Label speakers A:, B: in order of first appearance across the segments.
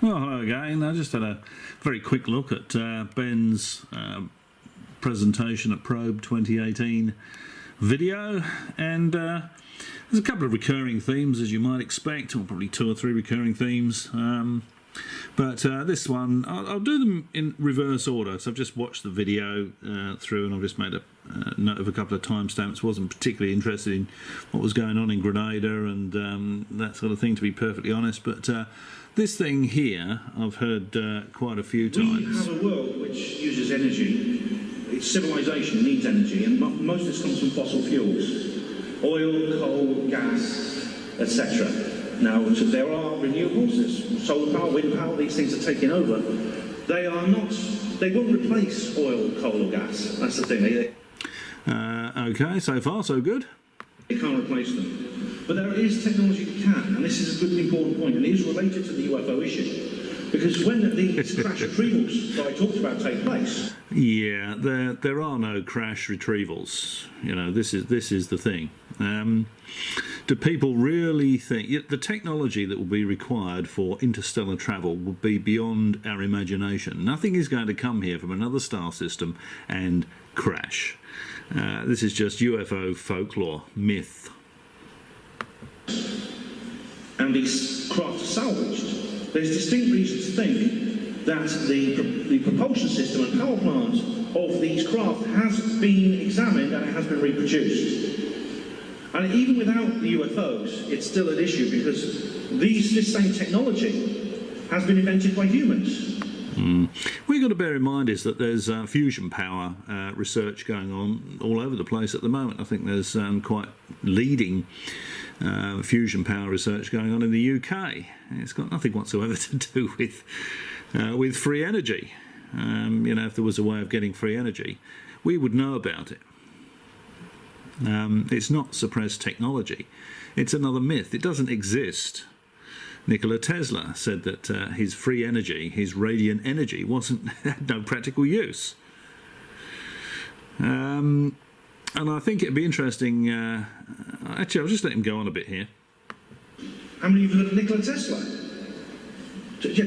A: Well, hello again. I just had a very quick look at Ben's presentation at Probe 2018 video, and there's a couple of recurring themes, as you might expect, or probably two or three recurring themes. But this one, I'll do them in reverse order. So I've just watched the video through, and I've just made a note of a couple of timestamps. Wasn't particularly interested in what was going on in Grenada and that sort of thing, to be perfectly honest. But this thing here, I've heard quite a few times.
B: We have a world which uses energy. Its civilization needs energy, and most of this comes from fossil fuels. Oil, coal, gas, etc. Now, there are renewables, there's solar power, wind power, these things are taking over. They won't replace oil, coal or gas. That's the thing.
A: Okay, so far so good.
B: They can't replace them. But there is technology that can, and this is a good important point, and it is related to the UFO issue. Because when these crash retrievals that I talked about take place...
A: Yeah, there are no crash retrievals. You know, this is the thing. Do people really think... The technology that will be required for interstellar travel will be beyond our imagination. Nothing is going to come here from another star system and crash. This is just UFO folklore, myth.
B: And these craft are salvaged. There's distinct reason to think that the propulsion system and power plant of these craft has been examined and it has been reproduced. And even without the UFOs, it's still an issue because this same technology has been invented by humans.
A: What you've got to bear in mind is that there's fusion power research going on all over the place at the moment. I think there's quite leading fusion power research going on in the UK. It's got nothing whatsoever to do with free energy. You know, if there was a way of getting free energy, we would know about it. It's not suppressed technology. It's another myth. It doesn't exist. Nikola Tesla said that his free energy, his radiant energy, had no practical use. And I think it'd be interesting. Actually, I'll just let him go on a bit here.
B: How many of you have heard of Nikola Tesla?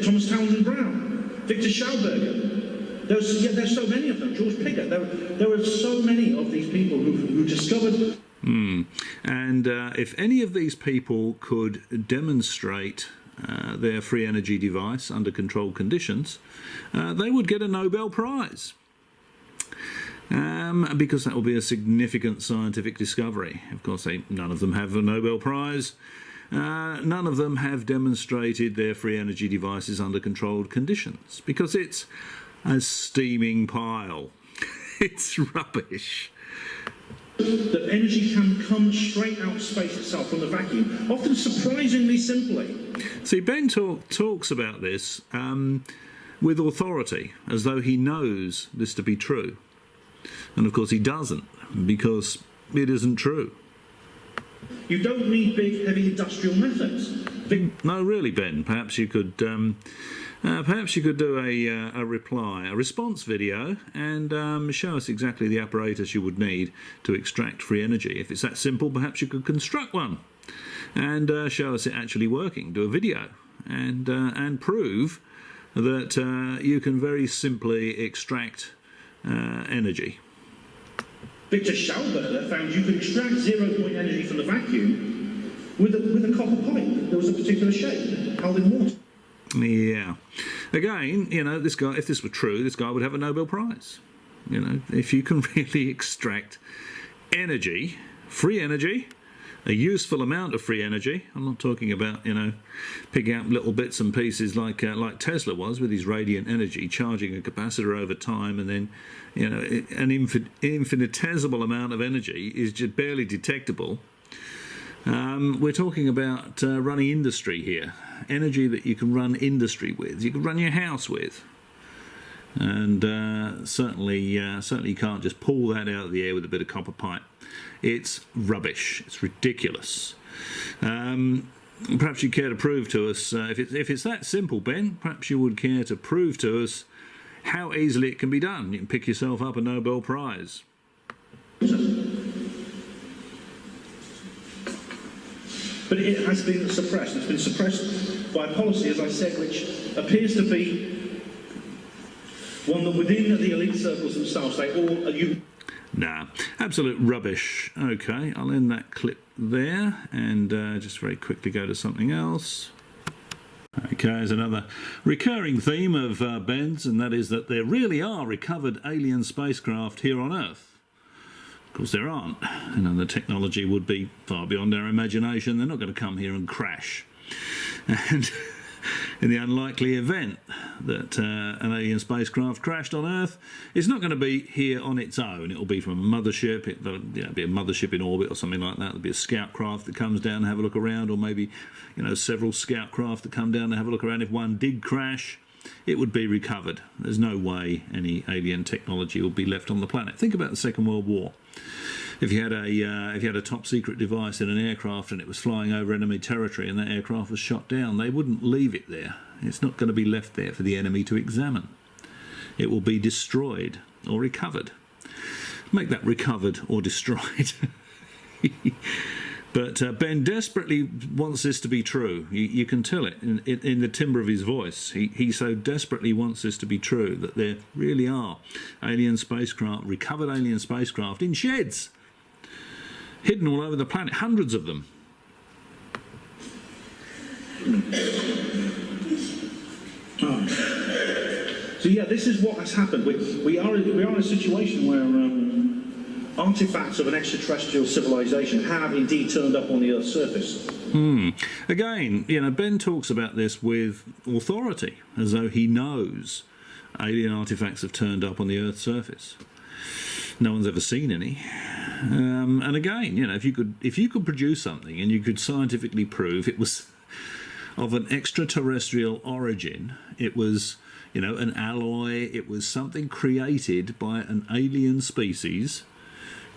B: Thomas Townsend Brown, Victor Schauberger. There's so many of them. George Pigott. There were so many of these people who discovered.
A: And if any of these people could demonstrate their free energy device under controlled conditions, they would get a Nobel Prize. Because that will be a significant scientific discovery. Of course, none of them have a Nobel Prize. None of them have demonstrated their free energy devices under controlled conditions, because it's a steaming pile. It's rubbish.
B: That energy can come straight out of space itself from the vacuum, often surprisingly simply.
A: See, Ben talks about this with authority, as though he knows this to be true. And of course he doesn't, because it isn't true.
B: You don't need big, heavy industrial methods.
A: No, really, Ben. Perhaps you could do a response video, and show us exactly the apparatus you would need to extract free energy. If it's that simple, perhaps you could construct one and show us it actually working. Do a video and prove that you can very simply extract energy.
B: Victor Schauberger found you could extract zero-point energy from the vacuum with a copper pipe. There was a particular shape held in water.
A: Yeah. Again, you know, this guy, if this were true, this guy would have a Nobel Prize. You know, if you can really extract energy, free energy, a useful amount of free energy. I'm not talking about, you know, picking out little bits and pieces like Tesla was with his radiant energy, charging a capacitor over time, and then, you know, an infinitesimal amount of energy is just barely detectable. We're talking about running industry here. Energy that you can run industry with, you can run your house with. And certainly you can't just pull that out of the air with a bit of copper pipe. It's rubbish. It's ridiculous. Perhaps you'd care to prove to us, if it's that simple, Ben, perhaps you would care to prove to us how easily it can be done. You can pick yourself up a Nobel Prize.
B: But But it has been suppressed. It's been suppressed by policy, as I said, which appears to be one that within the elite circles themselves, they all are
A: Nah, absolute rubbish. Okay, I'll end that clip there and just very quickly go to something else. Okay, there's another recurring theme of Ben's, and that is that there really are recovered alien spacecraft here on Earth. Of course there aren't. You know, the technology would be far beyond our imagination. They're not going to come here and crash. And in the unlikely event that an alien spacecraft crashed on Earth, it's not going to be here on its own. It'll be from a mothership. It'll be a mothership in orbit or something like that. There'll be a scout craft that comes down and have a look around, or maybe, you know, several scout craft that come down and have a look around. If one did crash, it would be recovered. There's no way any alien technology will be left on the planet. Think about the Second World War. If you had a top secret device in an aircraft and it was flying over enemy territory and that aircraft was shot down, they wouldn't leave it there. It's not going to be left there for the enemy to examine. It will be destroyed or recovered. Make that recovered or destroyed. But Ben desperately wants this to be true. You can tell it in the timbre of his voice. He so desperately wants this to be true, that there really are alien spacecraft, recovered alien spacecraft in sheds, hidden all over the planet, hundreds of them.
B: So yeah, this is what has happened. We are in a situation where artifacts of an extraterrestrial civilization have indeed turned up on the Earth's surface.
A: Again, you know, Ben talks about this with authority, as though he knows alien artifacts have turned up on the Earth's surface. No one's ever seen any. And again, you know, if you could produce something and you could scientifically prove it was of an extraterrestrial origin, it was, you know, an alloy, it was something created by an alien species,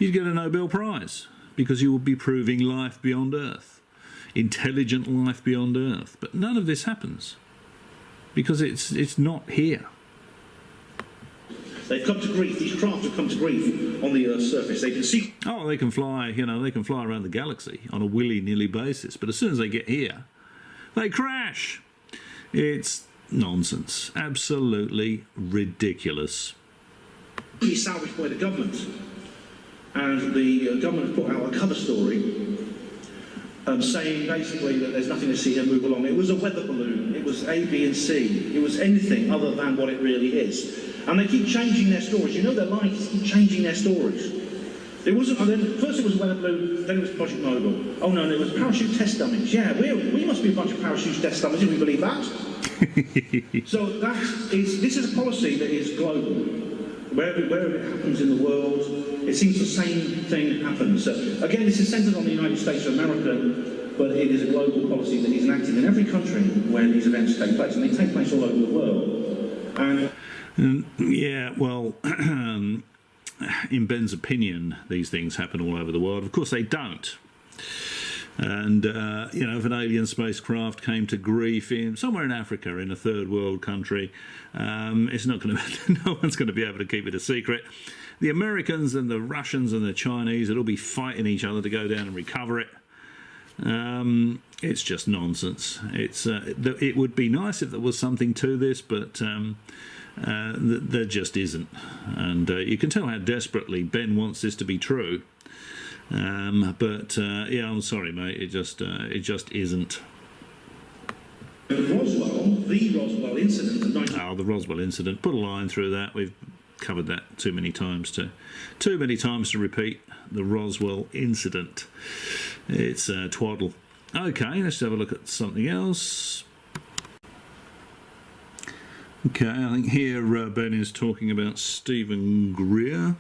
A: you'd get a Nobel Prize, because you would be proving life beyond Earth, intelligent life beyond Earth. But none of this happens, because it's not here.
B: They've come to grief. These craft have come to grief on the Earth's surface. They can see.
A: Oh, they can fly. You know, they can fly around the galaxy on a willy-nilly basis. But as soon as they get here, they crash. It's nonsense. Absolutely ridiculous.
B: He's salvaged by the government, and the government put out a cover story saying basically that there's nothing to see here, move along. It was a weather balloon. It was A, B, and C. It was anything other than what it really is. And they keep changing their stories. You know they're lying. They keep changing their stories. It wasn't. First it was a weather balloon. Then it was Project Mogul. Oh no, it was parachute test dummies. Yeah, we must be a bunch of parachute test dummies if we believe that. So this is a policy that is global. Wherever it happens in the world, it seems the same thing happens. Again, this is centred on the United States of America, but it is a global policy that is enacted in every country where these events take place, and they take place all over the world.
A: Yeah, well, in Ben's opinion, these things happen all over the world. Of course, they don't. And, you know, if an alien spacecraft came to grief somewhere in Africa, in a third world country, it's not going to, no one's going to be able to keep it a secret. The Americans and the Russians and the Chinese will be fighting each other to go down and recover it. It's just nonsense. It would be nice if there was something to this, but there just isn't. And you can tell how desperately Ben wants this to be true. Yeah, I'm sorry, mate. It just isn't.
B: The Roswell incident.
A: The Roswell incident. Put a line through that. We've covered that too many times to repeat. The Roswell incident. It's twaddle. Okay, let's have a look at something else. Okay, I think here Ben is talking about Stephen Greer.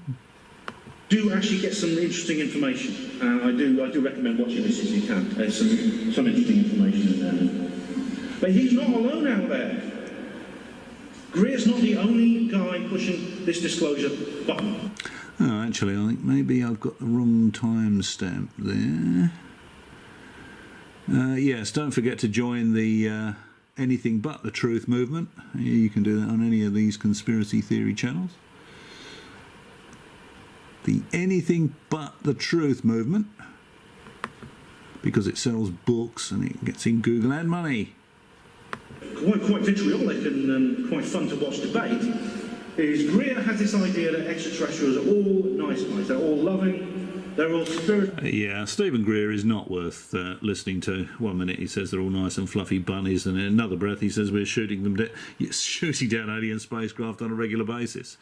B: Do actually get some interesting information. I do recommend watching this if you can. There's some interesting information in there. But he's not alone out there. Greer's not the only guy pushing this disclosure button.
A: Oh, actually, I think maybe I've got the wrong timestamp there. Yes, don't forget to join the Anything But the Truth movement. You can do that on any of these conspiracy theory channels. The Anything But the Truth movement. because it sells books and it gets in Google ad money.
B: Quite vitriolic and quite fun to watch debate, is Greer has this idea that extraterrestrials are all nice guys, they're all loving, they're all spiritual.
A: Yeah, Stephen Greer is not worth listening to. 1 minute he says they're all nice and fluffy bunnies, and in another breath he says we're shooting down alien spacecraft on a regular basis.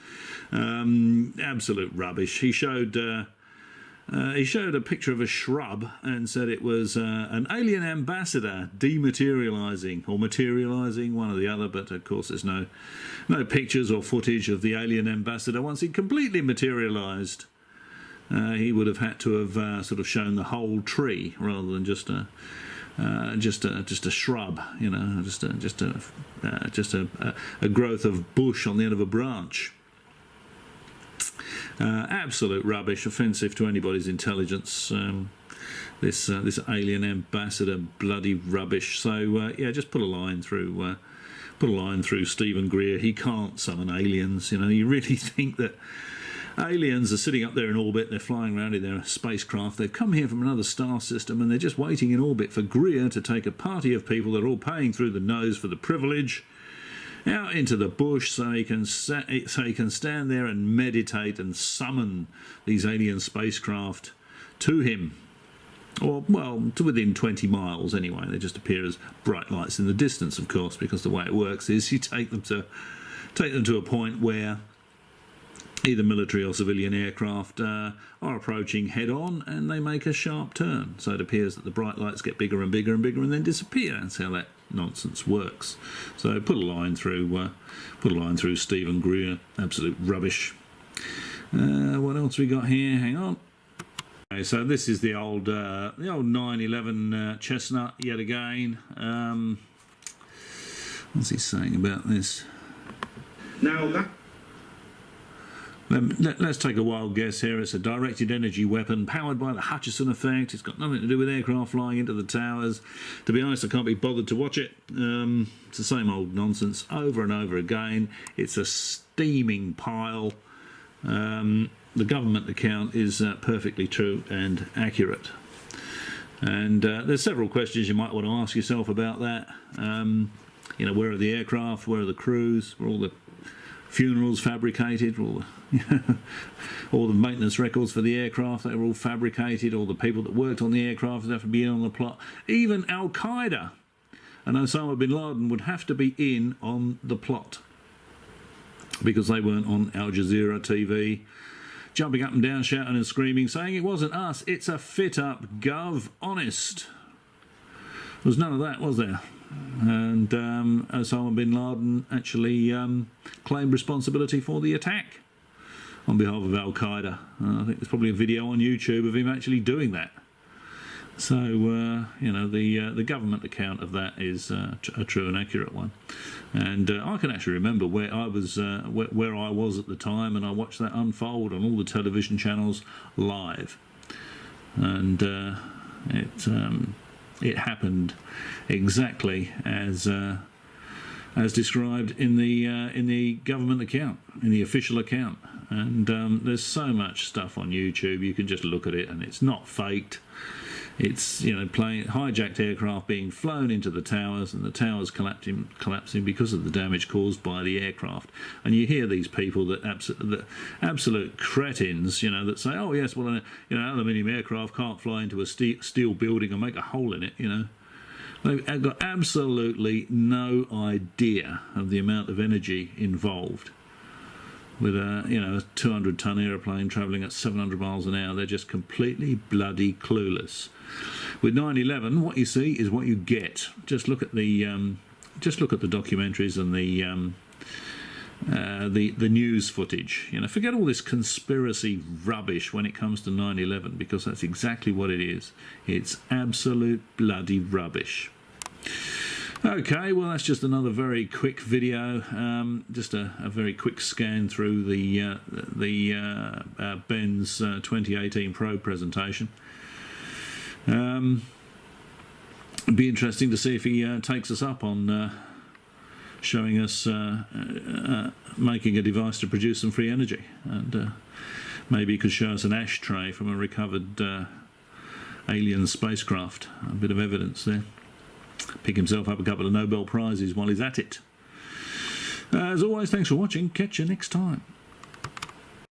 A: Absolute rubbish. He showed a picture of a shrub and said it was an alien ambassador dematerialising or materialising, one or the other, but of course there's no pictures or footage of the alien ambassador. Once he completely materialised, he would have had to have sort of shown the whole tree rather than just a shrub, you know, just a growth of bush on the end of a branch. Absolute rubbish, offensive to anybody's intelligence. This alien ambassador, bloody rubbish. So yeah, just put a line through Stephen Greer. He can't summon aliens. You know, you really think that aliens are sitting up there in orbit? They're flying around in their spacecraft. They've come here from another star system, and they're just waiting in orbit for Greer to take a party of people that are all paying through the nose for the privilege out into the bush so he can stand there and meditate and summon these alien spacecraft to him. Or, well, to within 20 miles anyway. They just appear as bright lights in the distance, of course, because the way it works is you take them to a point where either military or civilian aircraft are approaching head-on, and they make a sharp turn. So it appears that the bright lights get bigger and bigger and bigger and then disappear. That's how that nonsense works. So put a line through Stephen Greer. Absolute rubbish. What else we got here? Hang on. Okay, so this is the old 911 chestnut yet again. What's he saying about this?
B: Now that.
A: Let's take a wild guess here. It's a directed energy weapon powered by the Hutchison effect. It's got nothing to do with aircraft flying into the towers. To be honest, I can't be bothered to watch it. It's the same old nonsense over and over again. It's a steaming pile. The government account is perfectly true and accurate. And there's several questions you might want to ask yourself about that. You know, where are the aircraft? Where are the crews? Where are all the funerals fabricated? All the maintenance records for the aircraft, they were all fabricated. All the people that worked on the aircraft have to be in on the plot. Even Al-Qaeda and Osama bin Laden would have to be in on the plot because they weren't on Al Jazeera TV jumping up and down, shouting and screaming, saying it wasn't us, it's a fit-up, gov, honest. There was none of that, was there? And Osama bin Laden actually claimed responsibility for the attack on behalf of Al-Qaeda. I think there's probably a video on YouTube of him actually doing that. So, you know, the government account of that is a true and accurate one. And I can actually remember where I was at the time, and I watched that unfold on all the television channels live. And it happened exactly as described in the government account, in the official account. And there's so much stuff on YouTube, you can just look at it and it's not faked. It's, you know, hijacked aircraft being flown into the towers, and the towers collapsing because of the damage caused by the aircraft. And you hear these people that absolute cretins, you know, that say, oh yes, well, you know, aluminium aircraft can't fly into a steel building and make a hole in it, you know. They've got absolutely no idea of the amount of energy involved. With a 200-ton aeroplane travelling at 700 miles an hour, they're just completely bloody clueless. With 9/11, what you see is what you get. Just look at the documentaries and the news footage. You know, forget all this conspiracy rubbish when it comes to 9/11, because that's exactly what it is. It's absolute bloody rubbish. Okay, well, that's just another very quick video, just a very quick scan through the Ben's 2018 Pro presentation. It'd be interesting to see if he takes us up on showing us making a device to produce some free energy, and maybe he could show us an ashtray from a recovered alien spacecraft. A bit of evidence there. Pick himself up a couple of Nobel Prizes while he's at it. As always, thanks for watching. Catch you next time.